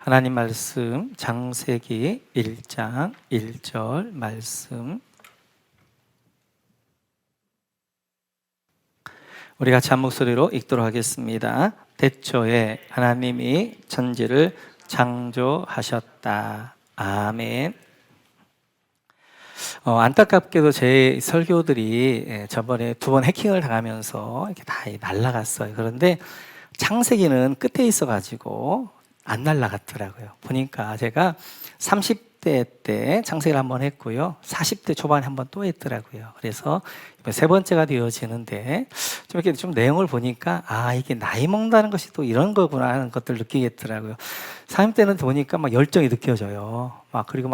하나님 말씀 창세기 1장 1절 말씀 우리 같이 한 목소리로 읽도록 하겠습니다. 태초에 하나님이 천지를 창조하셨다. 아멘. 안타깝게도 제 설교들이 저번에 2번 해킹을 당하면서 이렇게 다 날아갔어요. 그런데 창세기는 끝에 있어가지고 안 날아갔더라고요. 보니까 제가 30대 때 창세기를 한번 했고요. 40대 초반에 한번 또 했더라고요. 그래서 세 번째가 되어지는데 좀 이렇게 좀 내용을 보니까 이게 나이 먹는다는 것이 또 이런 거구나 하는 것들을 느끼겠더라고요. 30대는 보니까 막 열정이 느껴져요. 그리고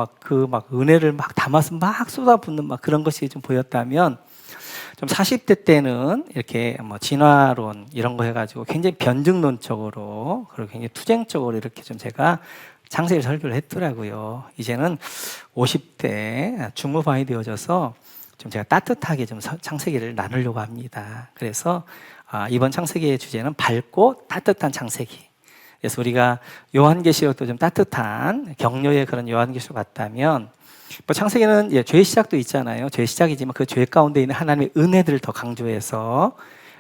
은혜를 담아서 막 쏟아붓는 그런 것이 좀 보였다면 좀 40대 때는 이렇게 진화론 이런 거 해가지고 굉장히 변증론적으로 그리고 굉장히 투쟁적으로 이렇게 좀 제가 창세기 설교를 했더라고요. 이제는 50대 중후반이 되어져서 좀 제가 따뜻하게 좀 창세기를 나누려고 합니다. 그래서 이번 창세기의 주제는 밝고 따뜻한 창세기. 그래서 우리가 요한계시록도 좀 따뜻한 격려의 그런 요한계시록 같다면 창세기는 죄의 시작도 있잖아요. 죄의 시작이지만 그 죄 가운데 있는 하나님의 은혜들을 더 강조해서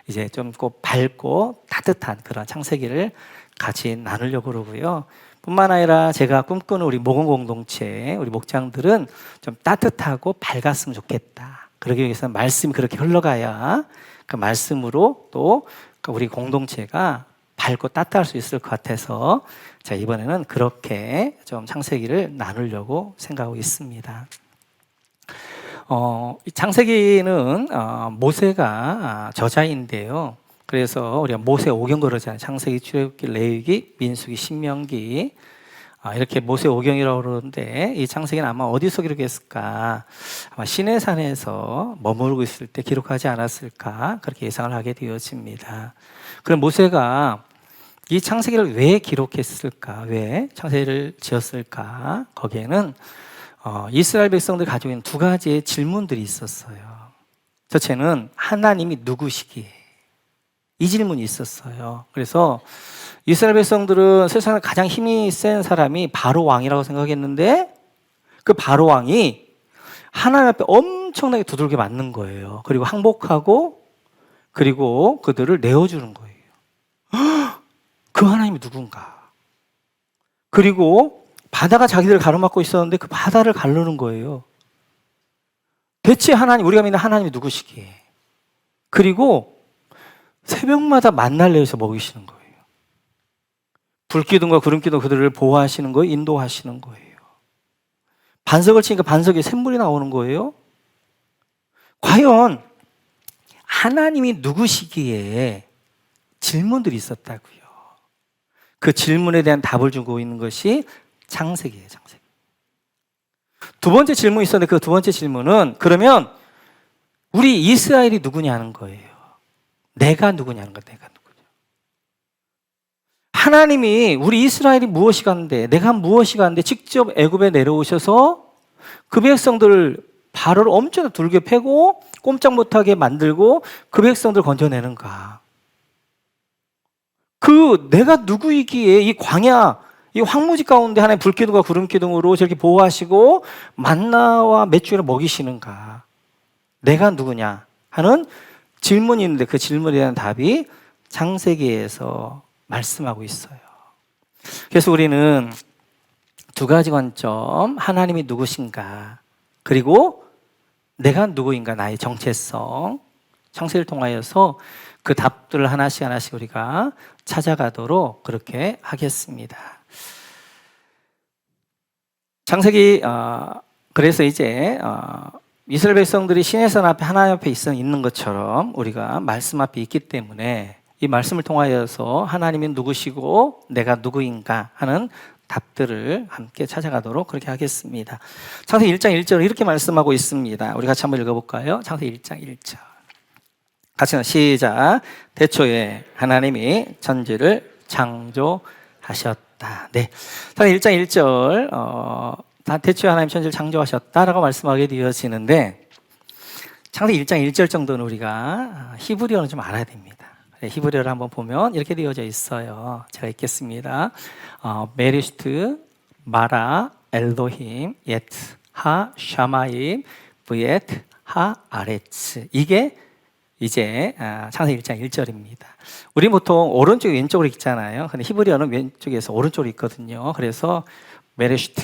이제 좀 꼭 밝고 따뜻한 그런 창세기를 같이 나누려고 그러고요. 뿐만 아니라 제가 꿈꾸는 우리 모금 공동체, 우리 목장들은 좀 따뜻하고 밝았으면 좋겠다. 그러기 위해서는 말씀이 그렇게 흘러가야 그 말씀으로 또 우리 공동체가 밝고 따뜻할 수 있을 것 같아서 자, 이번에는 그렇게 좀 창세기를 나누려고 생각하고 있습니다. 창세기는 모세가 저자인데요. 그래서 우리가 모세 5경 그러잖아요. 창세기, 출애굽기, 레위기, 민수기, 신명기 이렇게 모세 5경이라고 그러는데 이 창세기는 아마 어디서 기록했을까? 아마 시내산에서 머무르고 있을 때 기록하지 않았을까? 그렇게 예상을 하게 되어집니다. 그럼 모세가 이 창세기를 왜 기록했을까? 왜 창세기를 지었을까? 거기에는 이스라엘 백성들이 가지고 있는 두 가지의 질문들이 있었어요. 첫째는 하나님이 누구시기에? 이 질문이 있었어요. 그래서 이스라엘 백성들은 세상에 가장 힘이 센 사람이 바로 왕이라고 생각했는데 그 바로 왕이 하나님 앞에 엄청나게 두들겨 맞는 거예요. 그리고 항복하고 그리고 그들을 내어주는 거예요. 그 하나님이 누군가? 그리고 바다가 자기들을 가로막고 있었는데 그 바다를 가르는 거예요. 대체 하나님, 우리가 믿는 하나님이 누구시기에? 그리고 새벽마다 만나를 내서 먹이시는 거예요. 불기둥과 구름기둥 그들을 보호하시는 거예요. 인도하시는 거예요. 반석을 치니까 반석에 샘물이 나오는 거예요. 과연 하나님이 누구시기에 질문들이 있었다고요. 그 질문에 대한 답을 주고 있는 것이 창세기예요. 창세기. 두 번째 질문이 있었는데 그 두 번째 질문은 그러면 우리 이스라엘이 누구냐는 거예요. 내가 누구냐는 거예요. 내가 누구냐. 하나님이 우리 이스라엘이 무엇이 간데 내가 무엇이 간데 직접 애굽에 내려오셔서 그 백성들을 바로를 엄청 둘게 패고 꼼짝 못하게 만들고 그 백성들을 건져내는가. 내가 누구이기에 이 광야, 이 황무지 가운데 하나의 불기둥과 구름기둥으로 저렇게 보호하시고 만나와 맷줄을 먹이시는가? 내가 누구냐? 하는 질문이 있는데 그 질문에 대한 답이 창세기에서 말씀하고 있어요. 그래서 우리는 두 가지 관점, 하나님이 누구신가? 그리고 내가 누구인가? 나의 정체성. 창세기를 통하여서 그 답들을 하나씩 우리가 찾아가도록 그렇게 하겠습니다. 창세기 그래서 이제 이스라엘 백성들이 시내산 앞에 하나님 앞에 있는 것처럼 우리가 말씀 앞에 있기 때문에 이 말씀을 통하여서 하나님이 누구시고 내가 누구인가 하는 답들을 함께 찾아가도록 그렇게 하겠습니다. 창세기 1장 1절을 이렇게 말씀하고 있습니다. 우리 같이 한번 읽어볼까요? 창세기 1장 1절 같이 시작. 태초에 하나님이 천지를 창조하셨다. 네. 창세기 1장 1절 태초에 하나님 천지를 창조하셨다라고 말씀하게 되어지는데 창세기 1장 1절 정도는 우리가 히브리어는 좀 알아야 됩니다. 히브리어를 한번 보면 이렇게 되어져 있어요. 제가 읽겠습니다. 메리슈트 마라 엘로힘 예트 하 샤마임 브예트 하 아레츠. 이게 이제 창세기 1장 1절입니다. 우리 보통 오른쪽 왼쪽으로 읽잖아요. 근데 히브리어는 왼쪽에서 오른쪽으로 읽거든요. 그래서 메레슈트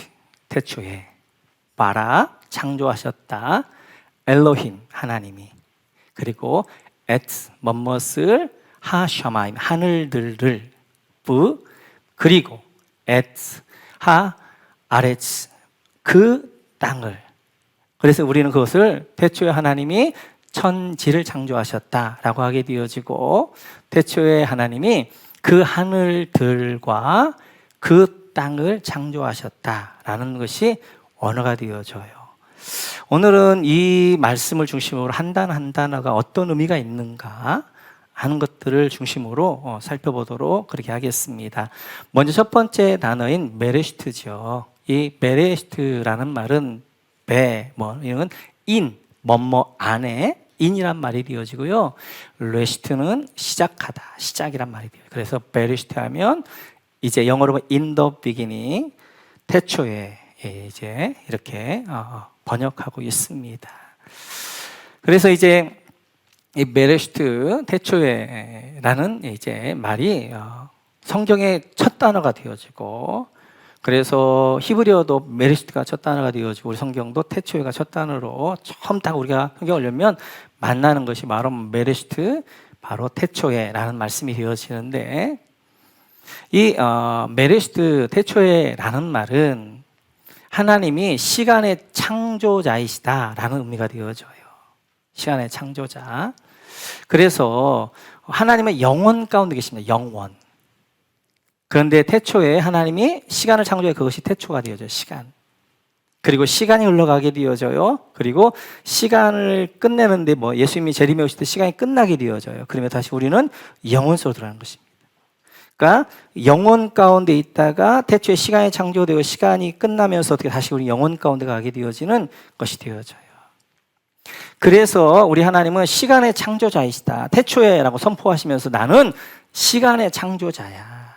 태초에 바라 창조하셨다. 엘로힘 하나님이, 그리고 에트 뭐뭇을 하샤마임 하늘들을 부, 그리고 에트 하 아레츠 그 땅을. 그래서 우리는 그것을 태초에 하나님이 천지를 창조하셨다라고 하게 되어지고, 태초에 하나님이 그 하늘들과 그 땅을 창조하셨다라는 것이 언어가 되어져요. 오늘은 이 말씀을 중심으로 한 단 한 단어가 어떤 의미가 있는가 하는 것들을 중심으로 살펴보도록 그렇게 하겠습니다. 먼저 첫 번째 단어인 메레시트죠. 이 메레시트라는 말은 이건 뭐뭐 안에 인이란 말이 되어지고요. 레시트는 시작하다, 시작이란 말이 돼요. 그래서 베리시트 하면 이제 영어로 in the beginning, 태초에 이제 이렇게 번역하고 있습니다. 그래서 이제 이 베레시트 태초에라는 이제 말이 성경의 첫 단어가 되어지고, 그래서 히브리어도 메레시트가 첫 단어가 되어지고, 우리 성경도 태초에가 첫 단어로 처음 딱 우리가 성경을 열면 만나는 것이 바로 메레시트, 바로 태초에라는 말씀이 되어지는데, 이 메레시트 태초에라는 말은 하나님이 시간의 창조자이시다라는 의미가 되어져요. 시간의 창조자. 그래서 하나님은 영원 가운데 계십니다. 영원. 그런데 태초에 하나님이 시간을 창조해, 그것이 태초가 되어져요. 시간. 그리고 시간이 흘러가게 되어져요. 그리고 시간을 끝내는데 예수님이 재림에 오실 때 시간이 끝나게 되어져요. 그러면 다시 우리는 영원 속으로 들어가는 것입니다. 그러니까 영원 가운데 있다가 태초에 시간이 창조되고 시간이 끝나면서 어떻게 다시 우리 영원 가운데 가게 되어지는 것이 되어져요. 그래서 우리 하나님은 시간의 창조자이시다. 태초에라고 선포하시면서 나는 시간의 창조자야.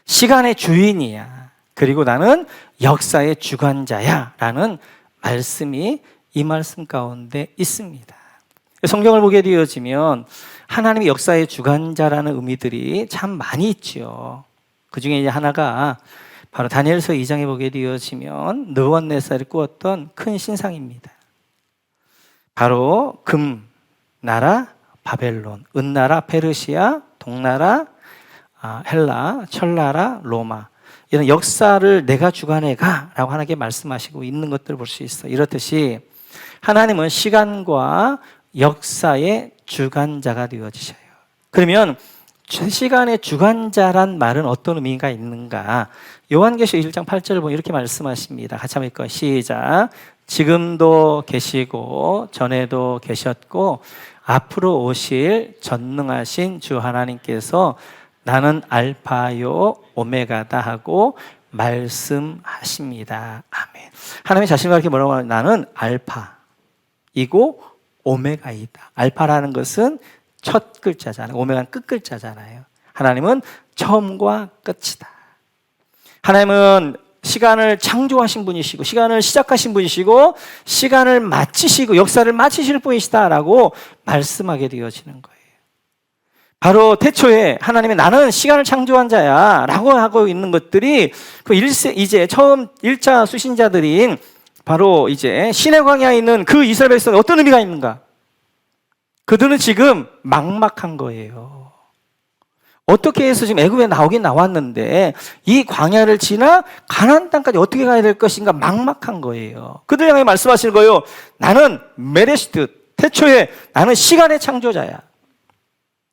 시간의 주인이야. 그리고 나는 역사의 주관자야. 라는 말씀이 이 말씀 가운데 있습니다. 성경을 보게 되어지면 하나님이 역사의 주관자라는 의미들이 참 많이 있죠. 그 중에 이제 하나가 바로 다니엘서 2장에 보게 되어지면 느부갓네살이 꾸었던 큰 신상입니다. 바로 금 나라 바벨론, 은나라 페르시아, 동나라 헬라, 철나라 로마, 이런 역사를 내가 주관해가 라고 하나님께 말씀하시고 있는 것들을 볼 수 있어요. 이렇듯이 하나님은 시간과 역사의 주관자가 되어지셔요. 그러면 시간의 주관자란 말은 어떤 의미가 있는가? 요한계시록 1장 8절을 보면 이렇게 말씀하십니다. 같이 한번 읽고 시작. 지금도 계시고 전에도 계셨고 앞으로 오실 전능하신 주 하나님께서 나는 알파요 오메가다 하고 말씀하십니다. 아멘. 하나님이 자신과 이렇게 뭐라고 하냐면 나는 알파이고 오메가이다. 알파라는 것은 첫 글자잖아요. 오메가는 끝 글자잖아요. 하나님은 처음과 끝이다. 하나님은 시간을 창조하신 분이시고 시간을 시작하신 분이시고 시간을 마치시고 역사를 마치실 분이시다라고 말씀하게 되어지는 거예요. 바로 태초에 하나님이 나는 시간을 창조한 자야 라고 하고 있는 것들이 이제 처음 1차 수신자들인 바로 이제 신의 광야에 있는 그 이스라엘 백성에 어떤 의미가 있는가? 그들은 지금 막막한 거예요. 어떻게 해서 지금 애굽에 나오긴 나왔는데 이 광야를 지나 가나안 땅까지 어떻게 가야 될 것인가 막막한 거예요. 그들 향해 말씀하시는 거예요. 나는 메레시트 태초에 나는 시간의 창조자야.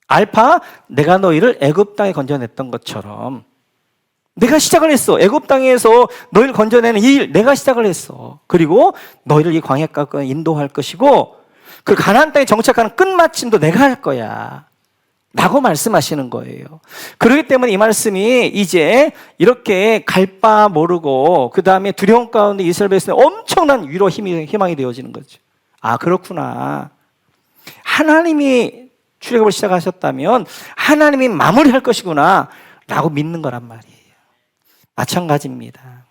알파, 내가 너희를 애굽 땅에 건져냈던 것처럼 내가 시작을 했어. 애굽 땅에서 너희를 건져내는 이 일 내가 시작을 했어. 그리고 너희를 이 광야 가운데 인도할 것이고 그 가나안 땅에 정착하는 끝마침도 내가 할 거야 라고 말씀하시는 거예요. 그렇기 때문에 이 말씀이 이제 이렇게 갈 바 모르고 그 다음에 두려움 가운데 이스라엘 백성의 엄청난 위로 희망이 되어지는 거죠. 아, 그렇구나. 하나님이 출애굽을 시작하셨다면 하나님이 마무리할 것이구나 라고 믿는 거란 말이에요. 마찬가지입니다.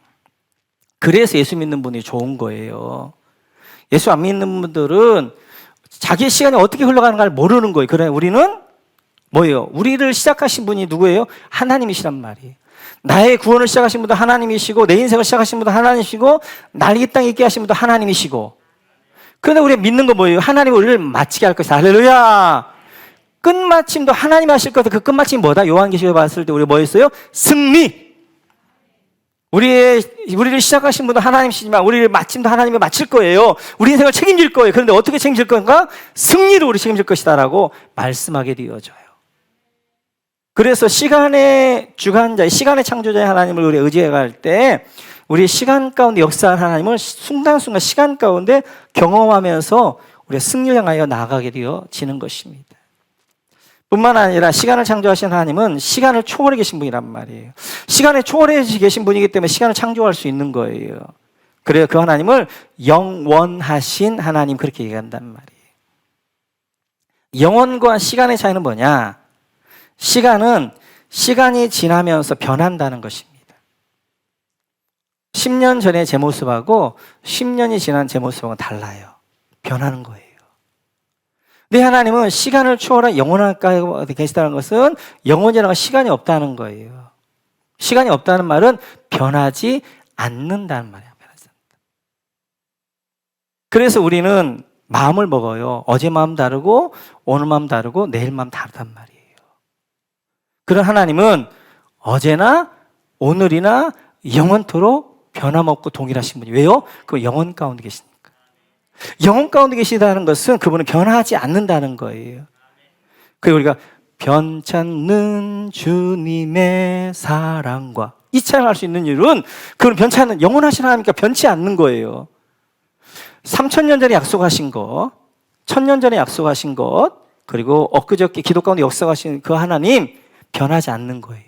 그래서 예수 믿는 분이 좋은 거예요. 예수 안 믿는 분들은 자기의 시간이 어떻게 흘러가는가를 모르는 거예요. 그래 우리는 뭐예요? 우리를 시작하신 분이 누구예요? 하나님이시란 말이에요. 나의 구원을 시작하신 분도 하나님이시고 내 인생을 시작하신 분도 하나님이시고 날 이 땅에 있게 하신 분도 하나님이시고, 그런데 우리가 믿는 거 뭐예요? 하나님이 우리를 마치게 할 것이다. 할렐루야. 끝마침도 하나님 하실 것이다. 그 끝마침이 뭐다? 요한계시록에 봤을 때 우리가 뭐 했어요? 승리. 우리를 시작하신 분도 하나님이시지만 우리를 마침도 하나님이 마칠 거예요. 우리 인생을 책임질 거예요. 그런데 어떻게 책임질 건가? 승리로 우리 책임질 것이다 라고 말씀하게 되어져요. 그래서 시간의 주관자, 시간의 창조자의 하나님을 우리 의지해 갈 때 우리 시간 가운데 역사한 하나님을 순간순간 시간 가운데 경험하면서 우리가 승리를 향하여 나아가게 되어지는 것입니다. 뿐만 아니라 시간을 창조하신 하나님은 시간을 초월해 계신 분이란 말이에요. 시간에 초월해 계신 분이기 때문에 시간을 창조할 수 있는 거예요. 그래서 그 하나님을 영원하신 하나님 그렇게 얘기한단 말이에요. 영원과 시간의 차이는 뭐냐? 시간은 시간이 지나면서 변한다는 것입니다. 10년 전의 제 모습하고 10년이 지난 제 모습하고는 달라요. 변하는 거예요. 근데 하나님은 시간을 초월한 영원한 가운데 계시다는 것은 영원이라는 시간이 없다는 거예요. 시간이 없다는 말은 변하지 않는다는 말이에요. 그래서 우리는 마음을 먹어요. 어제 마음 다르고 오늘 마음 다르고 내일 마음 다르단 말이에요. 그런 하나님은 어제나 오늘이나 영원토록 변함없고 동일하신 분이. 왜요? 그 영원 가운데 계시니까. 영원 가운데 계시다는 것은 그분은 변하지 않는다는 거예요. 그리고 우리가 변찮는 주님의 사랑과 이 찬양을 할 수 있는 이유는 그분 변치 않는 영원하신 하나님이니까 변치 않는 거예요. 3000년 전에 약속하신 것, 1000년 전에 약속하신 것, 그리고 엊그저께 기도 가운데 역사하신 그 하나님 변하지 않는 거예요.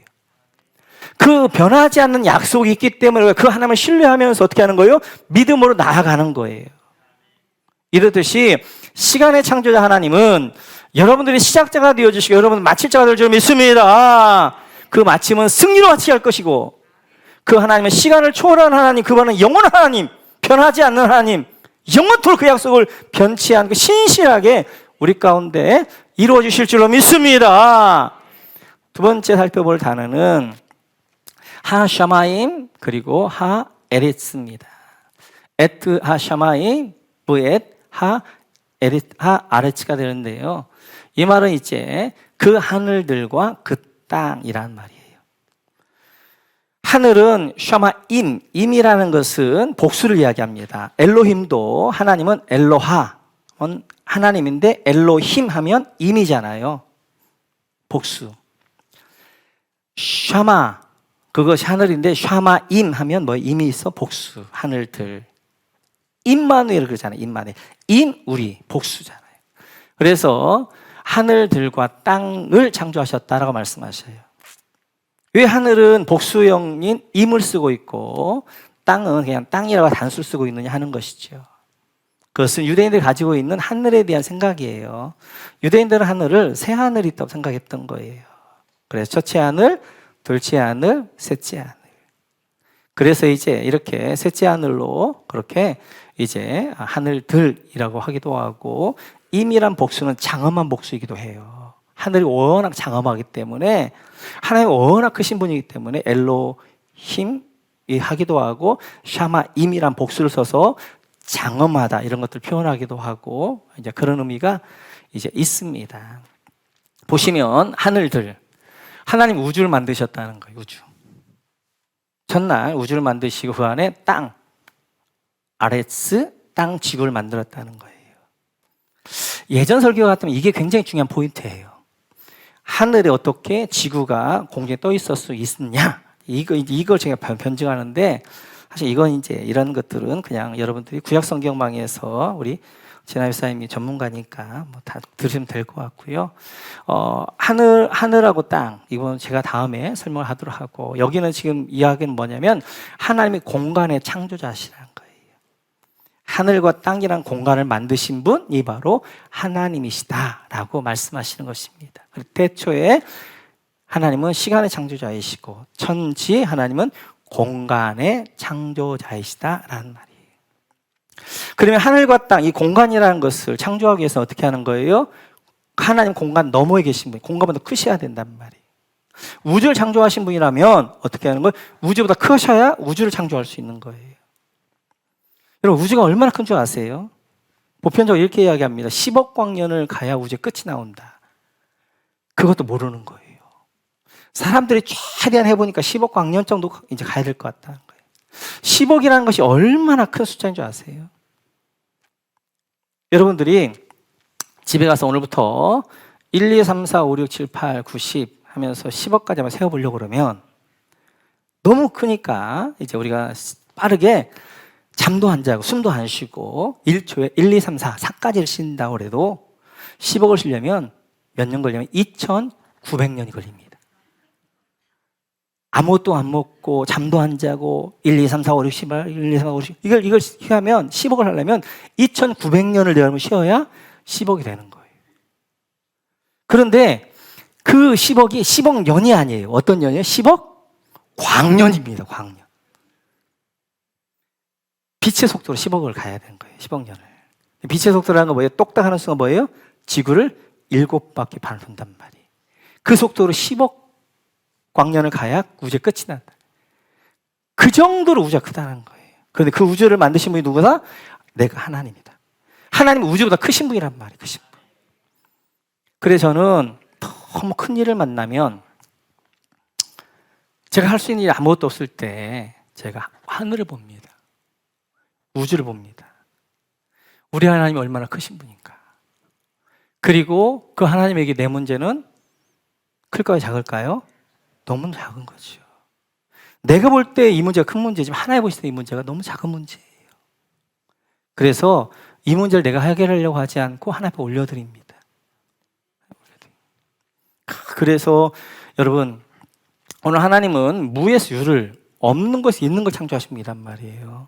그 변하지 않는 약속이 있기 때문에 그 하나님을 신뢰하면서 어떻게 하는 거예요? 믿음으로 나아가는 거예요. 이렇듯이 시간의 창조자 하나님은 여러분들이 시작자가 되어주시고 여러분 마칠 자가 될 줄 믿습니다. 그 마침은 승리로 마치게 할 것이고, 그 하나님은 시간을 초월한 하나님, 그분은 영원한 하나님, 변하지 않는 하나님, 영원토록 그 약속을 변치 않고 신실하게 우리 가운데 이루어 주실 줄로 믿습니다. 두 번째 살펴볼 단어는 하샤마임 그리고 하에레츠입니다. 에트 하샤마임 부엣 하아레츠가 되는데요. 이 말은 이제 그 하늘들과 그 땅이란 말이에요. 하늘은 샤마임, 임이라는 것은 복수를 이야기합니다. 엘로힘도 하나님은 엘로하, 하나님인데 엘로힘 하면 임이잖아요. 복수. 샤마, 그것이 하늘인데 샤마임 하면 뭐 임이 있어? 복수, 하늘들. 임마누엘 그러잖아요. 임마누엘. 임, 우리, 복수잖아요. 그래서 하늘들과 땅을 창조하셨다라고 말씀하셔요. 왜 하늘은 복수형인 임을 쓰고 있고 땅은 그냥 땅이라고 단수를 쓰고 있느냐 하는 것이죠. 그것은 유대인들이 가지고 있는 하늘에 대한 생각이에요. 유대인들은 하늘을 새 하늘이 있다고 생각했던 거예요. 그래서 첫째 하늘, 둘째 하늘, 셋째 하늘. 그래서 이제 이렇게 셋째 하늘로 그렇게 이제 하늘들이라고 하기도 하고, 임이란 복수는 장엄한 복수이기도 해요. 하늘이 워낙 장엄하기 때문에, 하나님이 워낙 크신 분이기 때문에 엘로힘이 하기도 하고, 샤마임이란 복수를 써서 장엄하다 이런 것들 표현하기도 하고, 이제 그런 의미가 이제 있습니다. 보시면 하늘들, 하나님 우주를 만드셨다는 거예요. 우주. 첫날 우주를 만드시고 그 안에 땅, 아레츠, 땅, 지구를 만들었다는 거예요. 예전 설교 같으면 이게 굉장히 중요한 포인트예요. 하늘에 어떻게 지구가 공중에 떠 있을 수 있느냐, 이걸 제가 변증하는데, 사실 이건 이제 이런 것들은 그냥 여러분들이 구약 성경망에서 우리 진아 목사님이 전문가니까 뭐 다 들으시면 될 것 같고요. 하늘하고 땅, 이건 제가 다음에 설명을 하도록 하고, 여기는 지금 이야기는 뭐냐면 하나님이 공간의 창조자시라는 거예요. 하늘과 땅이란 공간을 만드신 분이 바로 하나님이시다라고 말씀하시는 것입니다. 태초에 하나님은 시간의 창조자이시고 천지 하나님은 공간의 창조자이시다라는 말이에요. 그러면 하늘과 땅, 이 공간이라는 것을 창조하기 위해서 어떻게 하는 거예요? 하나님 공간 너머에 계신 분, 공간보다 크셔야 된단 말이에요. 우주를 창조하신 분이라면 어떻게 하는 거예요? 우주보다 크셔야 우주를 창조할 수 있는 거예요. 여러분, 우주가 얼마나 큰 줄 아세요? 보편적으로 이렇게 이야기합니다. 10억 광년을 가야 우주의 끝이 나온다. 그것도 모르는 거예요. 사람들이 최대한 해보니까 10억 광년 정도 이제 가야 될 것 같다는 거예요. 10억이라는 것이 얼마나 큰 숫자인 줄 아세요? 여러분들이 집에 가서 오늘부터 1, 2, 3, 4, 5, 6, 7, 8, 9, 10 하면서 10억까지 한번 세어보려고 그러면 너무 크니까 이제 우리가 빠르게 잠도 안 자고 숨도 안 쉬고 1초에 1, 2, 3, 4, 4까지를 쉰다고 해도 10억을 쉬려면 몇 년 걸리면 2,900년이 걸립니다. 아무것도 안 먹고 잠도 안 자고 1, 2, 3, 4, 5, 6, 18, 1, 2, 3, 4, 5, 6, 이걸 하면 10억을 하려면 2,900년을 내가 쉬어야 10억이 되는 거예요. 그런데 그 10억이 10억 년이 아니에요. 어떤 년이에요? 10억 광년입니다. 광년. 빛의 속도로 10억을 가야 되는 거예요. 10억 년을. 빛의 속도라는 건 뭐예요? 똑딱하는 수가 뭐예요? 지구를 7바퀴 반을 돈단 말이에요. 그 속도로 10억 광년을 가야 우주의 끝이 난다. 그 정도로 우주가 크다는 거예요. 그런데 그 우주를 만드신 분이 누구다? 내가 하나님이다. 하나님은 우주보다 크신 분이란 말이에요. 크신 분. 그래서 저는 너무 큰 일을 만나면 제가 할 수 있는 일이 아무것도 없을 때 제가 하늘을 봅니다. 우주를 봅니다. 우리 하나님이 얼마나 크신 분인가. 그리고 그 하나님에게 내 문제는 클까요? 작을까요? 너무 작은 거죠. 내가 볼 때 이 문제가 큰 문제지만 하나님 보실 때 이 문제가 너무 작은 문제예요. 그래서 이 문제를 내가 해결하려고 하지 않고 하나님 앞에 올려드립니다. 그래서 여러분, 오늘 하나님은 무에서 유를, 없는 것이 있는 걸 창조하신 분이란 말이에요.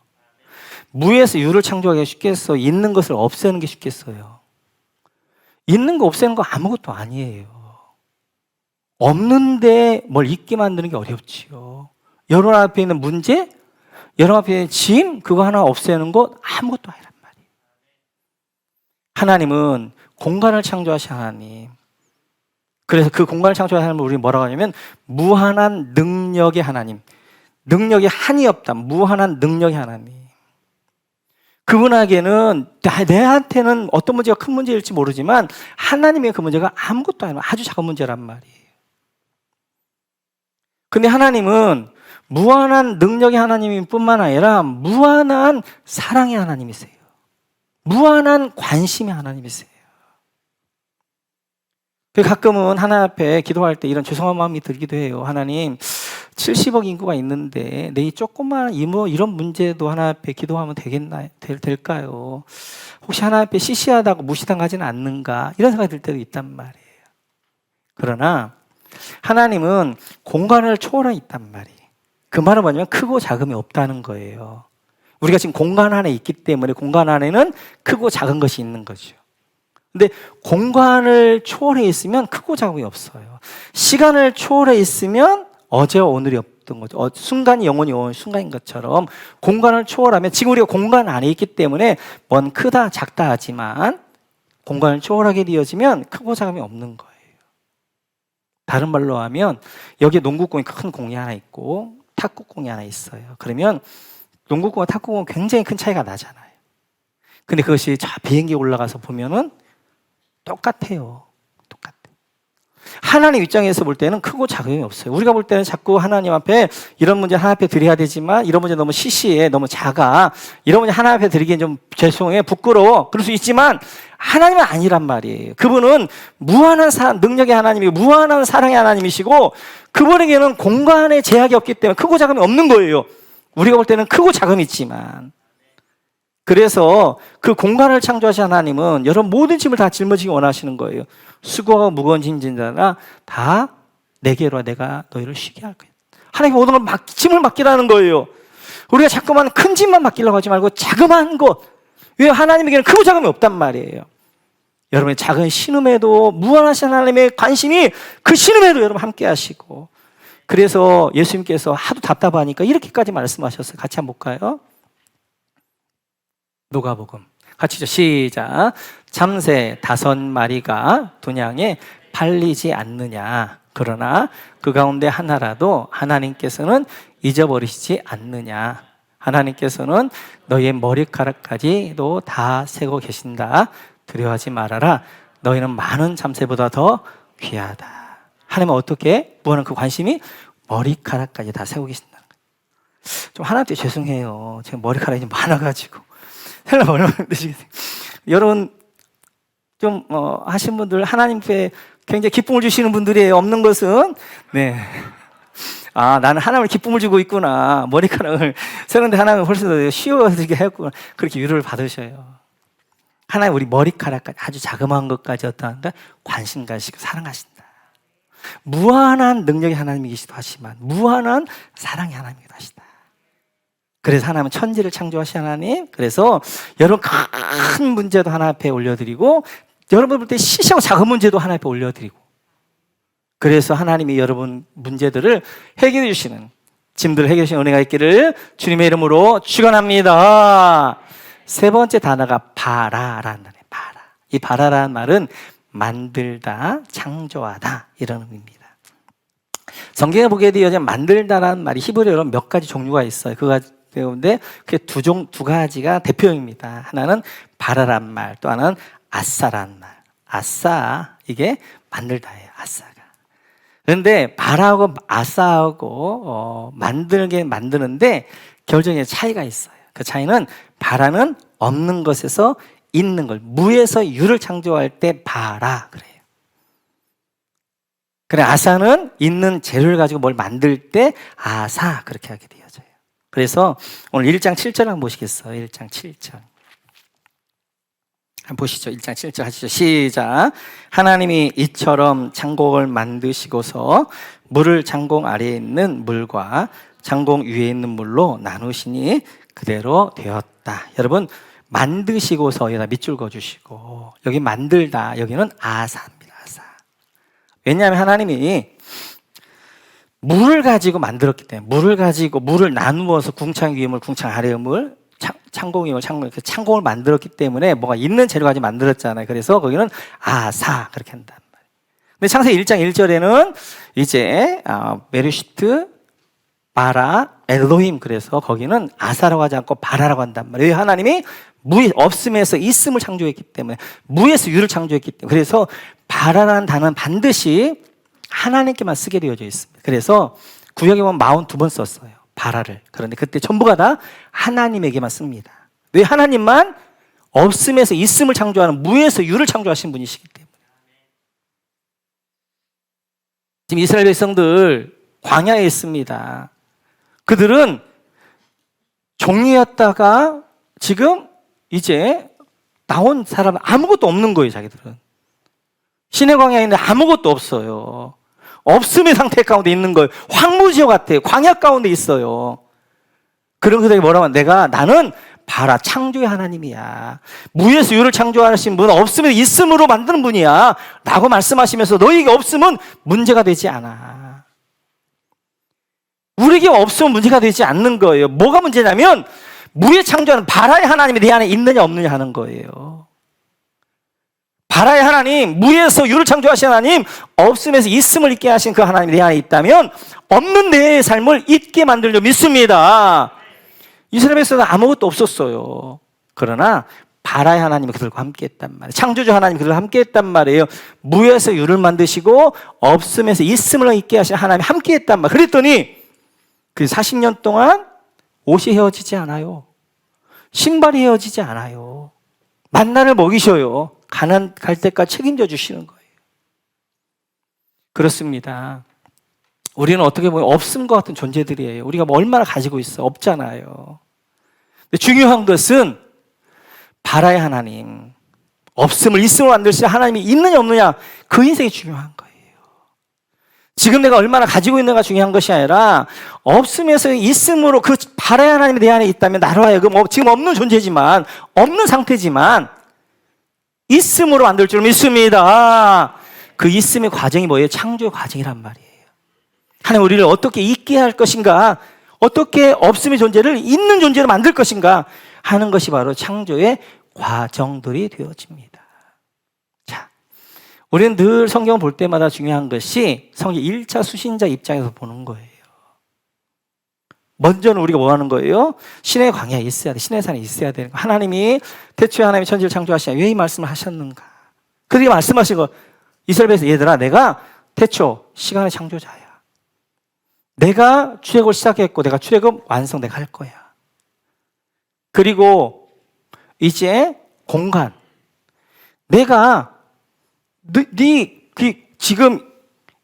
무에서 유를 창조하기가 쉽겠어? 있는 것을 없애는 게 쉽겠어요? 있는 거 없애는 거 아무것도 아니에요. 없는데 뭘 있게 만드는 게 어렵지요. 여러분 앞에 있는 문제, 여러분 앞에 있는 짐, 그거 하나 없애는 것 아무것도 아니란 말이에요. 하나님은 공간을 창조하신 하나님. 그래서 그 공간을 창조하신 하나님을 우리 뭐라고 하냐면 무한한 능력의 하나님. 능력이 한이 없다. 무한한 능력의 하나님. 그분에게는 내한테는 어떤 문제가 큰 문제일지 모르지만 하나님의 그 문제가 아무것도 아니고 아주 작은 문제란 말이에요. 근데 하나님은 무한한 능력의 하나님일 뿐만 아니라 무한한 사랑의 하나님이세요. 무한한 관심의 하나님이세요. 가끔은 하나님 앞에 기도할 때 이런 죄송한 마음이 들기도 해요. 하나님, 70억 인구가 있는데 내 이 조그마한 이런 문제도 하나님 앞에 기도하면 될까요? 혹시 하나님 앞에 시시하다고 무시당하지는 않는가? 이런 생각이 들 때도 있단 말이에요. 그러나 하나님은 공간을 초월해 있단 말이에요. 그 말은 뭐냐면 크고 작음이 없다는 거예요. 우리가 지금 공간 안에 있기 때문에 공간 안에는 크고 작은 것이 있는 거죠. 근데 공간을 초월해 있으면 크고 작음이 없어요. 시간을 초월해 있으면 어제와 오늘이 없던 거죠. 순간이 영원히 온 순간인 것처럼 공간을 초월하면 지금 우리가 공간 안에 있기 때문에 뭔 크다 작다 하지만 공간을 초월하게 되어지면 크고 작음이 없는 거예요. 다른 말로 하면 여기에 농구공이 큰 공이 하나 있고 탁구공이 하나 있어요. 그러면 농구공과 탁구공은 굉장히 큰 차이가 나잖아요. 근데 그것이 저 비행기에 올라가서 보면은 똑같아요. 똑같아. 하나님 입장에서 볼 때는 크고 작음이 없어요. 우리가 볼 때는 자꾸 하나님 앞에 이런 문제 하나님 앞에 드려야 되지만 이런 문제 너무 시시해, 너무 작아, 이런 문제 하나님 앞에 드리기엔 좀 죄송해, 부끄러워, 그럴 수 있지만 하나님은 아니란 말이에요. 그분은 무한한 능력의 하나님이고 무한한 사랑의 하나님이시고 그분에게는 공간에 제약이 없기 때문에 크고 작음이 없는 거예요. 우리가 볼 때는 크고 작음이 있지만. 그래서 그 공간을 창조하신 하나님은 여러분 모든 짐을 다 짊어지기 원하시는 거예요. 수고하고 무거운 짐진 자라 다 내게로 와, 내가 너희를 쉬게 할 거예요. 하나님 모든 걸 짐을 맡기라는 거예요. 우리가 자꾸만 큰 짐만 맡기려고 하지 말고 자그마한 것, 왜? 하나님에게는 크고 작음이 없단 말이에요. 여러분의 작은 신음에도 무한하신 하나님의 관심이 그 신음에도 여러분 함께 하시고, 그래서 예수님께서 하도 답답하니까 이렇게까지 말씀하셨어요. 같이 한번 볼까요? 누가복음 같이죠. 시작. 참새 5마리가 분양에 팔리지 않느냐. 그러나 그 가운데 하나라도 하나님께서는 잊어버리시지 않느냐. 하나님께서는 너희의 머리카락까지도 다 세고 계신다. 두려워하지 말아라. 너희는 많은 참새보다 더 귀하다. 하나님은 어떻게? 무한한 그 관심이 머리카락까지 다 세고 계신다는 거예요. 좀 하나님께 죄송해요. 제가 머리카락이 많아가지고. 헬라 얼마나 힘드시겠어요? 여러분 좀 하신 분들 하나님께 굉장히 기쁨을 주시는 분들이에요. 없는 것은 네. 아, 나는 하나님을 기쁨을 주고 있구나. 머리카락을 세는데 하나님은 훨씬 더 쉬워지게 했구나. 그렇게 위로를 받으셔요. 하나님 우리 머리카락까지 아주 자그마한 것까지 어떠한다? 관심 가시고 사랑하신다. 무한한 능력이 하나님이시기도 하지만 무한한 사랑이 하나님이기도 하시다. 그래서 하나님은 천지를 창조하신 하나님. 그래서 여러분 큰 문제도 하나 앞에 올려드리고, 여러분 볼 때 시시하고 작은 문제도 하나 앞에 올려드리고, 그래서 하나님이 여러분 문제들을 해결해 주시는, 짐들을 해결해 주시는 은혜가 있기를 주님의 이름으로 축원합니다. 세 번째 단어가 바라라는 단어예요. 바라. 이 바라라는 말은 만들다, 창조하다 이런 의미입니다. 성경에 보게 되면 만들다라는 말이 히브리어로 몇 가지 종류가 있어요. 그런데 그 두 가지가 대표입니다. 하나는 바라란 말, 또 하나는 아싸란 말. 아싸, 이게 만들다예요. 아싸가. 그런데 바라하고 아싸하고 만드는데 결정의 차이가 있어요. 그 차이는 바라는 없는 것에서 있는 걸, 무에서 유를 창조할 때 바라 그래요. 그래, 아사는 있는 재료를 가지고 뭘 만들 때 아사 그렇게 하게 되어져요. 그래서 오늘 1장 7절 한번 보시겠어요? 1장 7절 한번 보시죠. 1장 7절 하시죠. 시작. 하나님이 이처럼 창공을 만드시고서 물을 창공 아래에 있는 물과 창공 위에 있는 물로 나누시니 그대로 되었다. 여러분 만드시고서 여기다 밑줄 그어주시고, 여기 만들다, 여기는 아사입니다. 아사. 왜냐하면 하나님이 물을 가지고 만들었기 때문에, 물을 가지고 물을 나누어서 궁창 위에 물, 궁창 아래의 물, 창공 위에 물, 창공을 만들었기 때문에 뭐가 있는 재료 가지고 만들었잖아요. 그래서 거기는 아사 그렇게 한단 말이에요. 근데 창세기 1장 1절에는 이제 메르시트 바라 엘로힘, 그래서 거기는 아사라고 하지 않고 바라라고 한단 말이에요. 하나님이 없음에서 있음을 창조했기 때문에, 무에서 유를 창조했기 때문에. 그래서 바라라는 단어는 반드시 하나님께만 쓰게 되어져 있습니다. 그래서 구약에 보면 42번 썼어요, 바라를. 그런데 그때 전부가 다 하나님에게만 씁니다. 왜? 하나님만 없음에서 있음을 창조하는, 무에서 유를 창조하신 분이시기 때문에. 지금 이스라엘 백성들 광야에 있습니다. 그들은 종이었다가 지금 이제 나온 사람은 아무것도 없는 거예요. 자기들은 시내 광야에 있는데 아무것도 없어요. 없음의 상태 가운데 있는 거예요. 황무지역 같아요. 광야 가운데 있어요. 그런 그들이 뭐라고 하면, 나는 바라, 창조의 하나님이야. 무에서 유를 창조하신 분은 없음에서 있음으로 만드는 분이야 라고 말씀하시면서 너희에게 없음은 문제가 되지 않아. 우리에게 없으면 문제가 되지 않는 거예요. 뭐가 문제냐면 무에 창조하는 바라의 하나님이 내 안에 있느냐 없느냐 하는 거예요. 바라의 하나님, 무에서 유를 창조하신 하나님, 없음에서 있음을 있게 하신 그 하나님이 내 안에 있다면 없는 내 삶을 있게 만들려 믿습니다. 이스라엘에서는 아무것도 없었어요. 그러나 바라의 하나님이 그들과 함께 했단 말이에요. 창조주 하나님이 그들과 함께 했단 말이에요. 무에서 유를 만드시고 없음에서 있음을 있게 하신 하나님이 함께 했단 말이에요. 그랬더니 그 40년 동안 옷이 헤어지지 않아요. 신발이 헤어지지 않아요. 만나를 먹이셔요. 가난 갈 때까지 책임져 주시는 거예요. 그렇습니다. 우리는 어떻게 보면 없음과 같은 존재들이에요. 우리가 뭐 얼마나 가지고 있어? 없잖아요. 근데 중요한 것은 바라의 하나님, 없음을 있음으로 만드실 하나님이 있느냐 없느냐, 그 인생이 중요한 거예요. 지금 내가 얼마나 가지고 있는가 중요한 것이 아니라 없음에서 있음으로 그 바라의 하나님이 내 안에 있다면 나로 하여금 지금 없는 존재지만 없는 상태지만 있음으로 만들 줄 믿습니다. 그 있음의 과정이 뭐예요? 창조의 과정이란 말이에요. 하나님 우리를 어떻게 있게 할 것인가, 어떻게 없음의 존재를 있는 존재로 만들 것인가 하는 것이 바로 창조의 과정들이 되어집니다. 자, 우리는 늘 성경을 볼 때마다 중요한 것이 성경 1차 수신자 입장에서 보는 거예요. 먼저는 우리가 뭐 하는 거예요? 신의 광야에 있어야 돼. 신의 산에 있어야 되는 거. 하나님이 태초에 하나님이 천지를 창조하시냐 왜 이 말씀을 하셨는가? 그들이 말씀하신 거 이스라엘에서 얘들아 내가 태초 시간의 창조자야. 내가 출애굽을 시작했고 내가 출애굽 완성 내가 할 거야. 그리고 이제 공간 내가 지금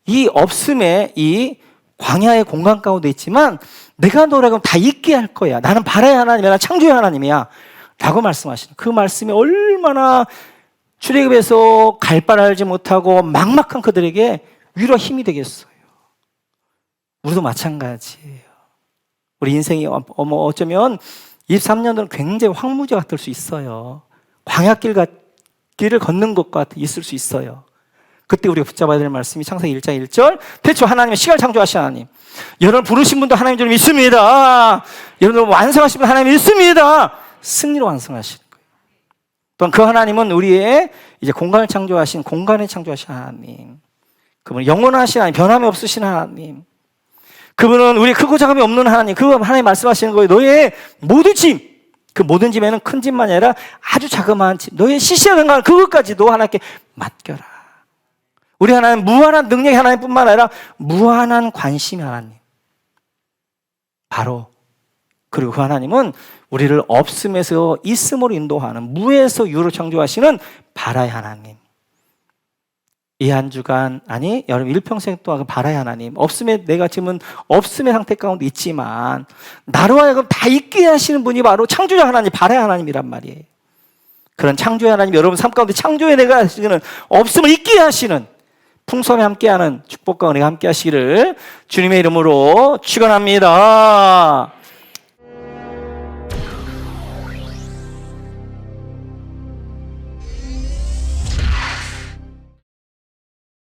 이 없음에 이 광야의 공간 가운데 있지만 내가 너라고 다 있게 할 거야. 나는 바라의 하나님이야. 나는 창조의 하나님이야. 라고 말씀하시는 그 말씀이 얼마나 출애굽에서 갈 바를 알지 못하고 막막한 그들에게 위로와 힘이 되겠어요. 우리도 마찬가지예요. 우리 인생이 어쩌면 23년도는 굉장히 황무지 같을 수 있어요. 광야길을 걷는 것과 있을 수 있어요. 그때 우리가 붙잡아야 될 말씀이 창세기 1장 1절 태초 하나님의 시간을 창조하신 하나님, 여러분 부르신 분도 하나님 줄 믿습니다. 여러분 완성하신 분 하나님 믿습니다. 승리로 완성하시는 거예요. 또한 그 하나님은 우리의 이제 공간을 창조하신 하나님, 그분은 영원하신 하나님, 변함이 없으신 하나님, 그분은 우리 크고 작음이 없는 하나님, 그 하나님 말씀하시는 거예요. 너의 모든 짐, 그 모든 짐에는 큰 짐만이 아니라 아주 자그마한 짐, 너의 시시한 생각 그것까지도 하나님께 맡겨라. 우리 하나님 무한한 능력의 하나님뿐만 아니라 무한한 관심의 하나님. 바로 그리고 그 하나님은 우리를 없음에서 있음으로 인도하는, 무에서 유로 창조하시는 바라의 하나님. 이 한 주간 아니 여러분 일평생 동안 그 바라의 하나님, 없음에 내가 지금은 없음의 상태 가운데 있지만 나로 하여금 다 있게 하시는 분이 바로 창조자 하나님, 바라의 하나님이란 말이에요. 그런 창조의 하나님, 여러분 삶 가운데 창조의 내가 하시는 없음을 있게 하시는 풍성에 함께하는 축복과 은혜가 함께 하시기를 주님의 이름으로 축원합니다.